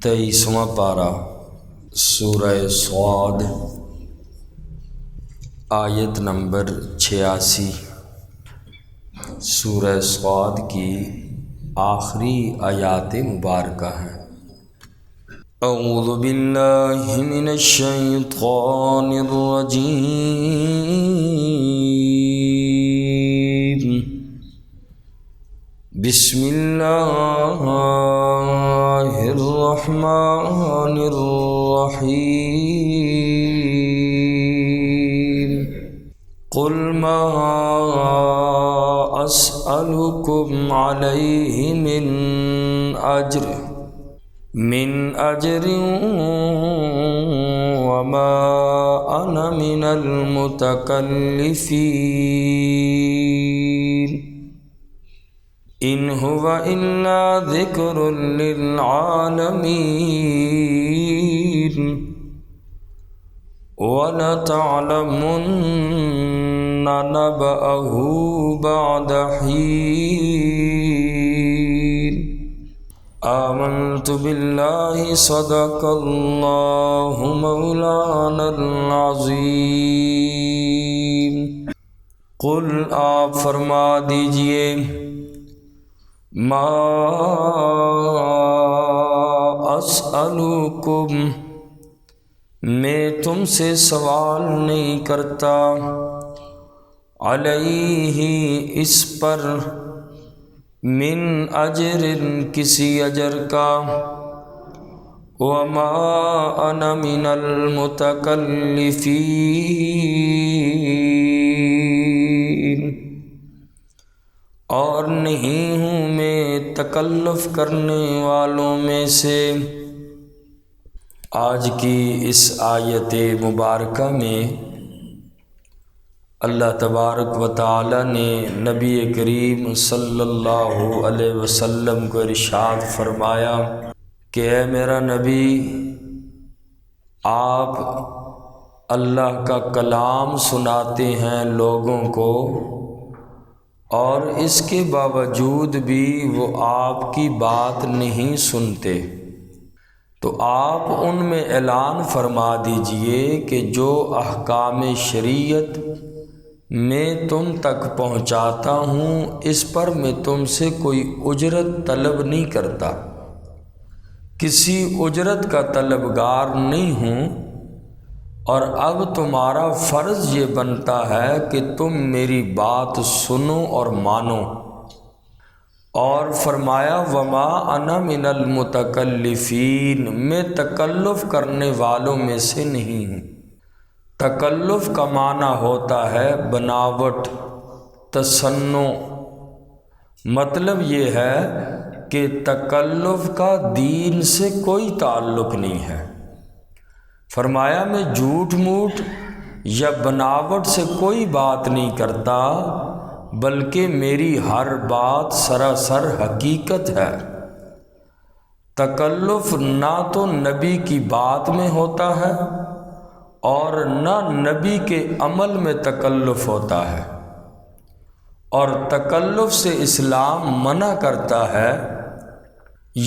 23واں پارہ سورہ صاد آیت نمبر 86 سورہ صاد کی آخری آیات مبارکہ ہیں۔ اعوذ باللہ من الشیطان الرجیم، بسم اللہ الرحمن الرحیم، قل ما اسألکم علیہ من اجر وما انا من المتکلفین، ان هو الا ذکر للعالمین، وَلَتَعْلَمُنَّ نَبَأَهُ بَعْدَ حِينٍ۔ آمنت باللہ صدق اللہ مولانا العظیم۔ قل آپ فرما دیجئے، ما اسألکم، میں تم سے سوال نہیں کرتا، علیہ اس پر، من اجر کسی اجر کا، وما انا من المتکلفین، اور نہیں ہوں میں تکلف کرنے والوں میں سے۔ آج کی اس آیت مبارکہ میں اللہ تبارک و تعالی نے نبی کریم صلی اللہ علیہ وسلم کو ارشاد فرمایا کہ اے میرا نبی، آپ اللہ کا کلام سناتے ہیں لوگوں کو، اور اس کے باوجود بھی وہ آپ کی بات نہیں سنتے، تو آپ ان میں اعلان فرما دیجئے کہ جو احکام شریعت میں تم تک پہنچاتا ہوں اس پر میں تم سے کوئی اجرت طلب نہیں کرتا، کسی اجرت کا طلبگار نہیں ہوں، اور اب تمہارا فرض یہ بنتا ہے کہ تم میری بات سنو اور مانو۔ اور فرمایا وما انا من المتکلفین، میں تکلف کرنے والوں میں سے نہیں ہوں۔ تکلف کا معنی ہوتا ہے بناوٹ، تصنع، مطلب یہ ہے کہ تکلف کا دین سے کوئی تعلق نہیں ہے۔ فرمایا میں جھوٹ موٹ یا بناوٹ سے کوئی بات نہیں کرتا، بلکہ میری ہر بات سراسر حقیقت ہے۔ تکلف نہ تو نبی کی بات میں ہوتا ہے اور نہ نبی کے عمل میں تکلف ہوتا ہے، اور تکلف سے اسلام منع کرتا ہے۔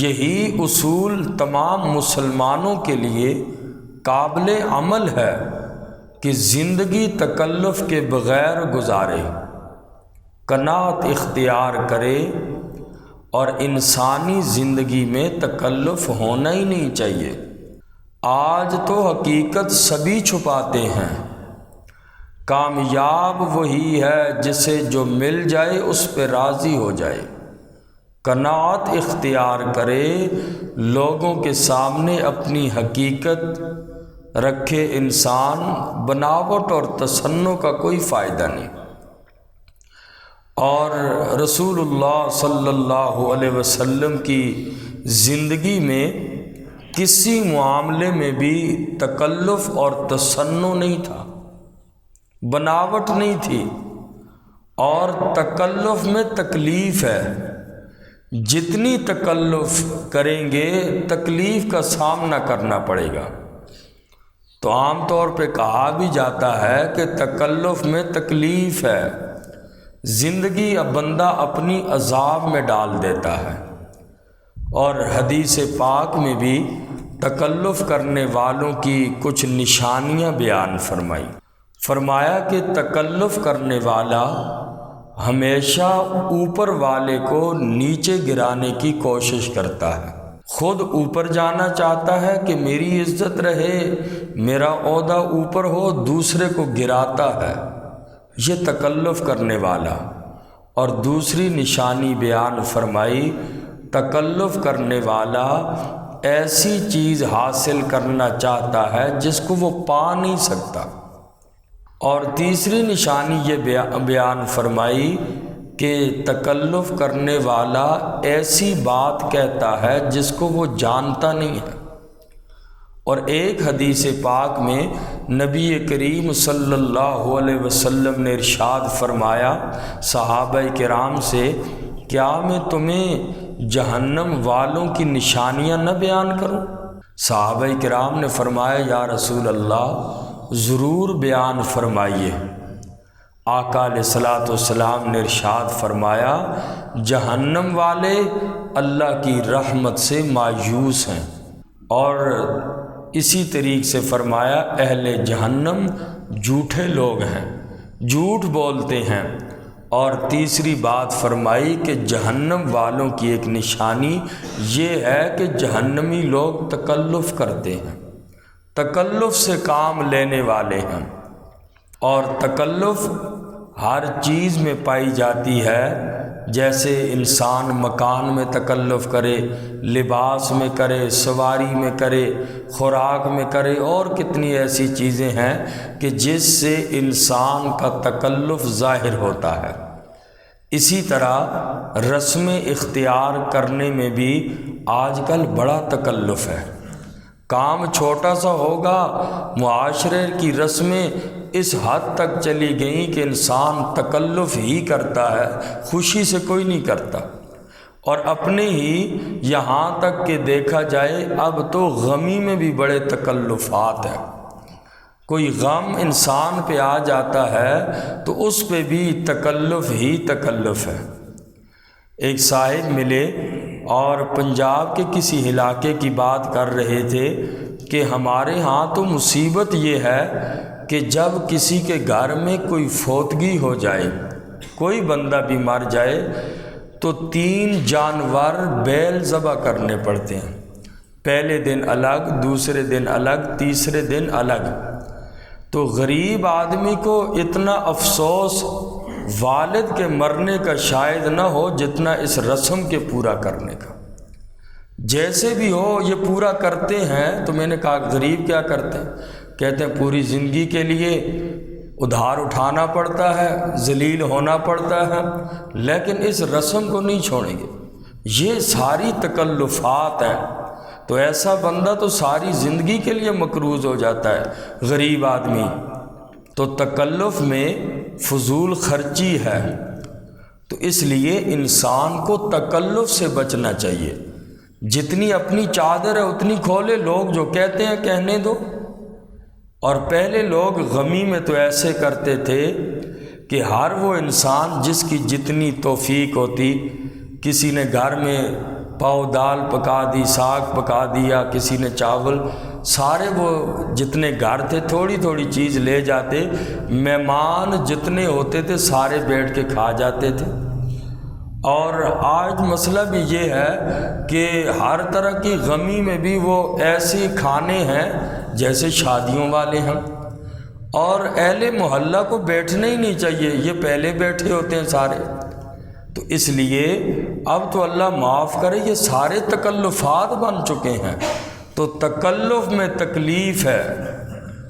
یہی اصول تمام مسلمانوں کے لیے قابل عمل ہے کہ زندگی تکلف کے بغیر گزارے، قناعت اختیار کرے، اور انسانی زندگی میں تکلف ہونا ہی نہیں چاہیے۔ آج تو حقیقت سبھی چھپاتے ہیں، کامیاب وہی ہے جسے جو مل جائے اس پہ راضی ہو جائے، قناعت اختیار کرے، لوگوں کے سامنے اپنی حقیقت رکھے انسان، بناوٹ اور تصنع کا کوئی فائدہ نہیں۔ اور رسول اللہ صلی اللہ علیہ وسلم کی زندگی میں کسی معاملے میں بھی تکلف اور تصنع نہیں تھا، بناوٹ نہیں تھی، اور تکلف میں تکلیف ہے، جتنی تکلف کریں گے تکلیف کا سامنا کرنا پڑے گا۔ تو عام طور پہ کہا بھی جاتا ہے کہ تکلف میں تکلیف ہے، زندگی اب بندہ اپنی عذاب میں ڈال دیتا ہے، اور حدیث پاک میں بھی تکلف کرنے والوں کی کچھ نشانیاں بیان فرمائی۔ فرمایا کہ تکلف کرنے والا ہمیشہ اوپر والے کو نیچے گرانے کی کوشش کرتا ہے، خود اوپر جانا چاہتا ہے کہ میری عزت رہے، میرا عہدہ اوپر ہو، دوسرے کو گراتا ہے، یہ تکلف کرنے والا۔ اور دوسری نشانی بیان فرمائی، تکلف کرنے والا ایسی چیز حاصل کرنا چاہتا ہے جس کو وہ پا نہیں سکتا۔ اور تیسری نشانی یہ بیان فرمائی کہ تکلف کرنے والا ایسی بات کہتا ہے جس کو وہ جانتا نہیں ہے۔ اور ایک حدیث پاک میں نبی کریم صلی اللہ علیہ وسلم نے ارشاد فرمایا صحابہ کرام سے، کیا میں تمہیں جہنم والوں کی نشانیاں نہ بیان کروں؟ صحابہ کرام نے فرمایا یا رسول اللہ ضرور بیان فرمائیے۔ آقا علیہ الصلوۃ والسلام نے ارشاد فرمایا، جہنم والے اللہ کی رحمت سے مایوس ہیں، اور اسی طریق سے فرمایا اہل جہنم جھوٹے لوگ ہیں، جھوٹ بولتے ہیں۔ اور تیسری بات فرمائی کہ جہنم والوں کی ایک نشانی یہ ہے کہ جہنمی لوگ تکلف کرتے ہیں، تکلف سے کام لینے والے ہیں۔ اور تکلف ہر چیز میں پائی جاتی ہے، جیسے انسان مکان میں تکلف کرے، لباس میں کرے، سواری میں کرے، خوراک میں کرے، اور کتنی ایسی چیزیں ہیں کہ جس سے انسان کا تکلف ظاہر ہوتا ہے۔ اسی طرح رسم اختیار کرنے میں بھی آج کل بڑا تکلف ہے۔ کام چھوٹا سا ہوگا، معاشرے کی رسمیں اس حد تک چلی گئیں کہ انسان تکلف ہی کرتا ہے، خوشی سے کوئی نہیں کرتا۔ اور اپنے ہی یہاں تک کہ دیکھا جائے اب تو غمی میں بھی بڑے تکلفات ہیں۔ کوئی غم انسان پہ آ جاتا ہے تو اس پہ بھی تکلف ہی تکلف ہے۔ ایک صاحب ملے اور پنجاب کے کسی علاقے کی بات کر رہے تھے کہ ہمارے ہاں تو مصیبت یہ ہے کہ جب کسی کے گھر میں کوئی فوتگی ہو جائے، کوئی بندہ بھی مر جائے، تو 3 جانور بیل ذبح کرنے پڑتے ہیں۔ پہلے دن الگ، دوسرے دن الگ، تیسرے دن الگ۔ تو غریب آدمی کو اتنا افسوس والد کے مرنے کا شاید نہ ہو جتنا اس رسم کے پورا کرنے کا۔ جیسے بھی ہو یہ پورا کرتے ہیں۔ تو میں نے کہا غریب کیا کرتے ہیں؟ کہتے ہیں پوری زندگی کے لیے ادھار اٹھانا پڑتا ہے، ذلیل ہونا پڑتا ہے، لیکن اس رسم کو نہیں چھوڑیں گے۔ یہ ساری تکلفات ہیں، تو ایسا بندہ تو ساری زندگی کے لیے مقروض ہو جاتا ہے غریب آدمی۔ تو تکلف میں فضول خرچی ہے، تو اس لیے انسان کو تکلف سے بچنا چاہیے۔ جتنی اپنی چادر ہے اتنی کھولے، لوگ جو کہتے ہیں کہنے دو۔ اور پہلے لوگ غمی میں تو ایسے کرتے تھے کہ ہر وہ انسان جس کی جتنی توفیق ہوتی، کسی نے گھر میں پاؤ دال پکا دی، ساگ پکا دیا، کسی نے چاول، سارے وہ جتنے گھر تھے تھوڑی تھوڑی چیز لے جاتے، مہمان جتنے ہوتے تھے سارے بیٹھ کے کھا جاتے تھے۔ اور آج مسئلہ بھی یہ ہے کہ ہر طرح کی غمی میں بھی وہ ایسے کھانے ہیں جیسے شادیوں والے ہیں، اور اہل محلہ کو بیٹھنا ہی نہیں چاہیے، یہ پہلے بیٹھے ہوتے ہیں سارے۔ تو اس لیے اب تو اللہ معاف کرے، یہ سارے تکلفات بن چکے ہیں۔ تو تکلف میں تکلیف ہے۔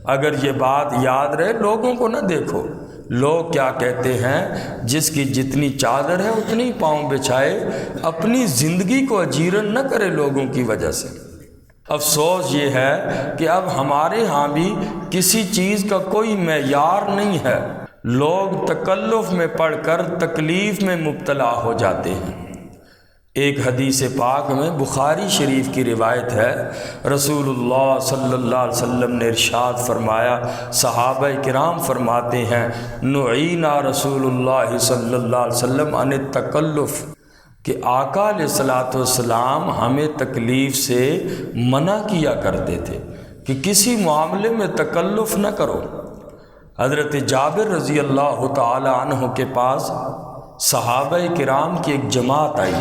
اگر یہ بات یاد رہے، لوگوں کو نہ دیکھو، لوگ کیا کہتے ہیں، جس کی جتنی چادر ہے اتنی پاؤں بچھائے، اپنی زندگی کو اجیرن نہ کرے لوگوں کی وجہ سے۔ افسوس یہ ہے کہ اب ہمارے ہاں بھی کسی چیز کا کوئی معیار نہیں ہے، لوگ تکلف میں پڑھ کر تکلیف میں مبتلا ہو جاتے ہیں۔ ایک حدیث پاک میں بخاری شریف کی روایت ہے، رسول اللہ صلی اللہ علیہ وسلم نے ارشاد فرمایا، صحابہ کرام فرماتے ہیں، نعینا رسول اللہ صلی اللہ علیہ وسلم عن التکلف، کہ آقا علیہ الصلوۃ والسلام ہمیں تکلیف سے منع کیا کرتے تھے کہ کسی معاملے میں تکلف نہ کرو۔ حضرت جابر رضی اللہ تعالی عنہ کے پاس صحابہ کرام کی ایک جماعت آئی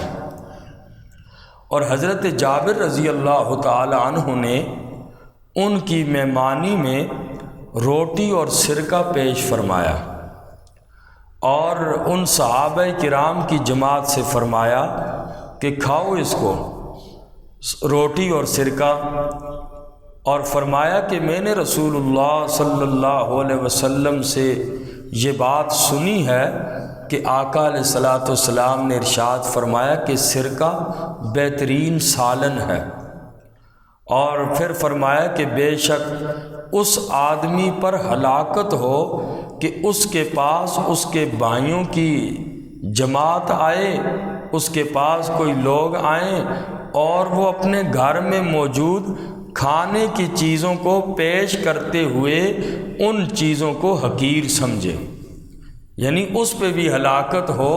اور حضرت جابر رضی اللہ تعالی عنہ نے ان کی مہمانی میں روٹی اور سرکہ پیش فرمایا اور ان صحابہ کرام کی جماعت سے فرمایا کہ کھاؤ اس کو، روٹی اور سرکہ، اور فرمایا کہ میں نے رسول اللہ صلی اللہ علیہ وسلم سے یہ بات سنی ہے کہ آقا علیہ الصلوۃ والسلام نے ارشاد فرمایا کہ سرکہ بہترین سالن ہے، اور پھر فرمایا کہ بے شک اس آدمی پر ہلاکت ہو کہ اس کے پاس اس کے بھائیوں کی جماعت آئے، اس کے پاس کوئی لوگ آئیں اور وہ اپنے گھر میں موجود کھانے کی چیزوں کو پیش کرتے ہوئے ان چیزوں کو حقیر سمجھے، یعنی اس پہ بھی ہلاکت ہو۔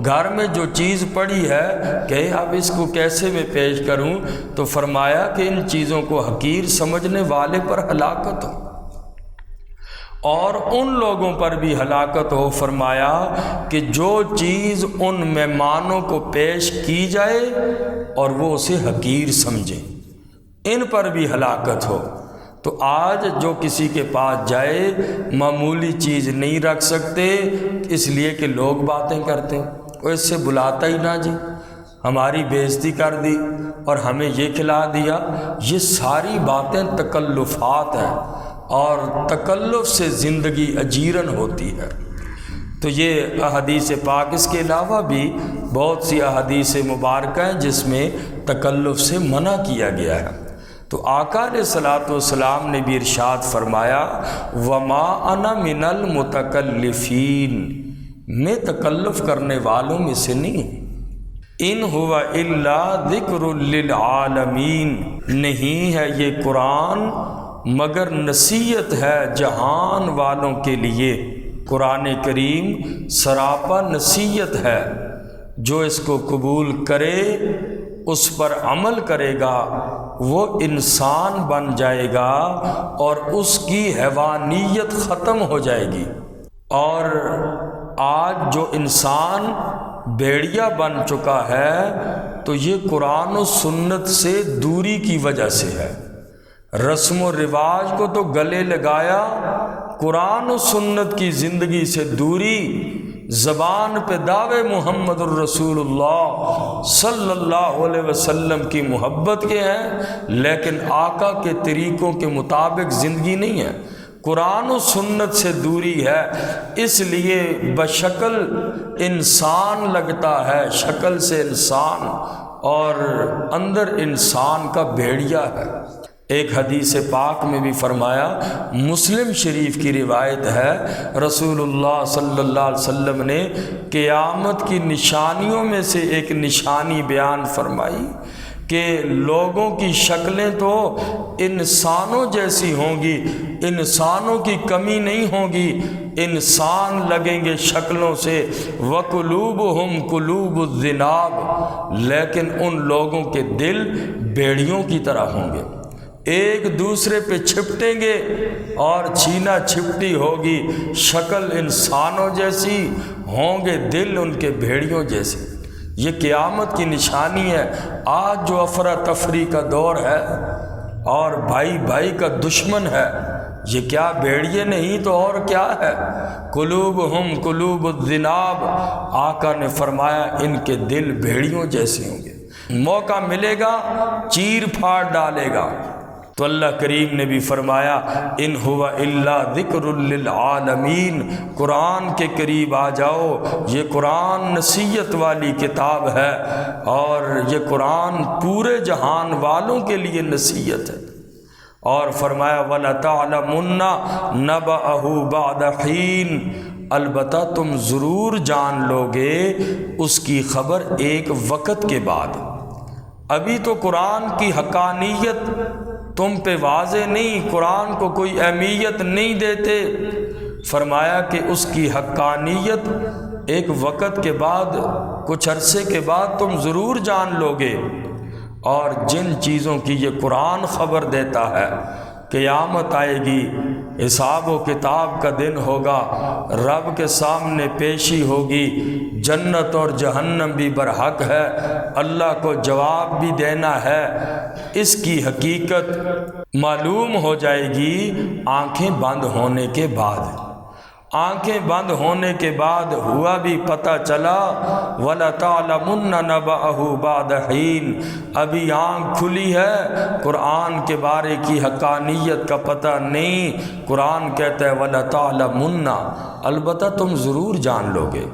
گھر میں جو چیز پڑی ہے کہ اب اس کو کیسے میں پیش کروں، تو فرمایا کہ ان چیزوں کو حقیر سمجھنے والے پر ہلاکت ہو، اور ان لوگوں پر بھی ہلاکت ہو۔ فرمایا کہ جو چیز ان مہمانوں کو پیش کی جائے اور وہ اسے حقیر سمجھیں، ان پر بھی ہلاکت ہو۔ تو آج جو کسی کے پاس جائے معمولی چیز نہیں رکھ سکتے، اس لیے کہ لوگ باتیں کرتے ہیں، وہ اس سے بلاتا ہی نہ، جی ہماری بے عزتی کر دی اور ہمیں یہ کھلا دیا۔ یہ ساری باتیں تکلفات ہیں، اور تکلف سے زندگی اجیرن ہوتی ہے۔ تو یہ احادیث پاک، اس کے علاوہ بھی بہت سی احادیث مبارکہ ہیں جس میں تکلف سے منع کیا گیا ہے۔ تو آقا علیہ الصلوۃ والسلام نے بھی ارشاد فرمایا وما انا من المتکلفین، میں تکلف کرنے والوں میں سے نہیں ہوں۔ ان هو الا ذکر للعالمین، نہیں ہے یہ قرآن مگر نصیحت ہے جہان والوں کے لیے۔ قرآن کریم سراپا نصیحت ہے، جو اس کو قبول کرے، اس پر عمل کرے گا، وہ انسان بن جائے گا اور اس کی حیوانیت ختم ہو جائے گی۔ اور آج جو انسان بھیڑیا بن چکا ہے تو یہ قرآن و سنت سے دوری کی وجہ سے ہے۔ رسم و رواج کو تو گلے لگایا، قرآن و سنت کی زندگی سے دوری۔ زبان پہ دعوے محمد الرسول اللہ صلی اللہ علیہ وسلم کی محبت کے ہیں، لیکن آقا کے طریقوں کے مطابق زندگی نہیں ہے، قرآن و سنت سے دوری ہے۔ اس لیے بشکل انسان لگتا ہے، شکل سے انسان اور اندر انسان کا بھیڑیا ہے۔ ایک حدیث پاک میں بھی فرمایا، مسلم شریف کی روایت ہے، رسول اللہ صلی اللہ علیہ وسلم نے قیامت کی نشانیوں میں سے ایک نشانی بیان فرمائی کہ لوگوں کی شکلیں تو انسانوں جیسی ہوں گی، انسانوں کی کمی نہیں ہوگی، انسان لگیں گے شکلوں سے، وَقُلُوبُهُمْ قُلُوبُ الذِّنَابِ، لیکن ان لوگوں کے دل بھیڑیوں کی طرح ہوں گے، ایک دوسرے پہ چھپٹیں گے اور چھینا چھپٹی ہوگی، شکل انسانوں جیسی ہوں گے، دل ان کے بھیڑیوں جیسے۔ یہ قیامت کی نشانی ہے۔ آج جو افراتفری کا دور ہے اور بھائی بھائی کا دشمن ہے، یہ کیا بھیڑیے نہیں تو اور کیا ہے؟ قلوبہم قلوب الذناب، آقا نے فرمایا ان کے دل بھیڑیوں جیسے ہوں گے، موقع ملے گا چیر پھاڑ ڈالے گا۔ تو اللہ کریم نے بھی فرمایا ان هو الا ذکر للعالمین، قرآن کے قریب آ جاؤ، یہ قرآن نصیحت والی کتاب ہے اور یہ قرآن پورے جہان والوں کے لیے نصیحت ہے۔ اور فرمایا وَلَتَعْلَمُنَّ نَبَأَهُ بَعْدَ حِينٍ، البتہ تم ضرور جان لوگے اس کی خبر ایک وقت کے بعد۔ ابھی تو قرآن کی حقانیت تم پہ واضح نہیں، قرآن کو کوئی اہمیت نہیں دیتے، فرمایا کہ اس کی حقانیت ایک وقت کے بعد، کچھ عرصے کے بعد تم ضرور جان لو گے۔ اور جن چیزوں کی یہ قرآن خبر دیتا ہے، قیامت آئے گی، حساب و کتاب کا دن ہوگا، رب کے سامنے پیشی ہوگی، جنت اور جہنم بھی برحق ہے، اللہ کو جواب بھی دینا ہے، اس کی حقیقت معلوم ہو جائے گی آنکھیں بند ہونے کے بعد۔ آنکھیں بند ہونے کے بعد ہوا بھی پتہ چلا وَلَتَعْلَمُنَّ نَبَأَهُ بَعْدَ حِينٍ، ابھی آنکھ کھلی ہے، قرآن کے بارے کی حقانیت کا پتہ نہیں۔ قرآن کہتا ہے وَلَتَعْلَمُنَّ، البتہ تم ضرور جان لو گے،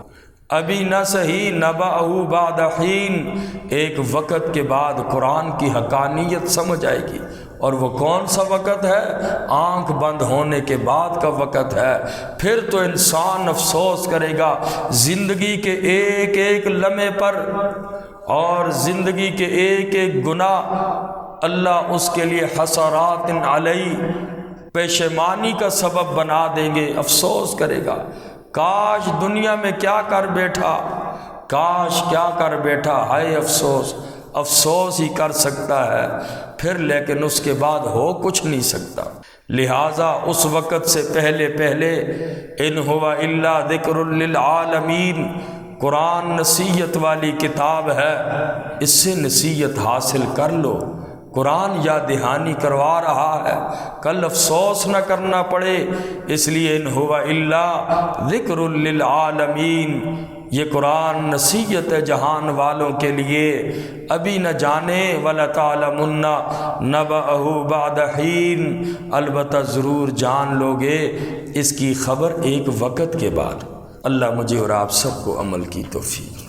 ابھی نہ صحیح، نَبَأَهُ بَعْدَ حِينٍ، ایک وقت کے بعد قرآن کی حقانیت سمجھ آئے گی۔ اور وہ کون سا وقت ہے؟ آنکھ بند ہونے کے بعد کا وقت ہے۔ پھر تو انسان افسوس کرے گا زندگی کے ایک ایک لمحے پر، اور زندگی کے ایک ایک گناہ اللہ اس کے لیے حسرات علیہ، پشیمانی کا سبب بنا دیں گے۔ افسوس کرے گا کاش دنیا میں کیا کر بیٹھا، کاش کیا کر بیٹھا، ہائے افسوس۔ افسوس ہی کر سکتا ہے پھر، لیکن اس کے بعد ہو کچھ نہیں سکتا۔ لہٰذا اس وقت سے پہلے پہلے ان هو الا ذکر للعالمین، قرآن نصیحت والی کتاب ہے، اس سے نصیحت حاصل کر لو۔ قرآن یاد دہانی کروا رہا ہے، کل افسوس نہ کرنا پڑے، اس لیے ان هو الا ذکر للعالمین، یہ قرآن نصیحت ہے جہان والوں کے لیے۔ ابھی نہ جانے وَلَتَعْلَمُنَّ نَبَأَهُ بَعْدَ حِينٍ، البتہ ضرور جان لو گے اس کی خبر ایک وقت کے بعد۔ اللہ مجھے اور آپ سب کو عمل کی توفیق۔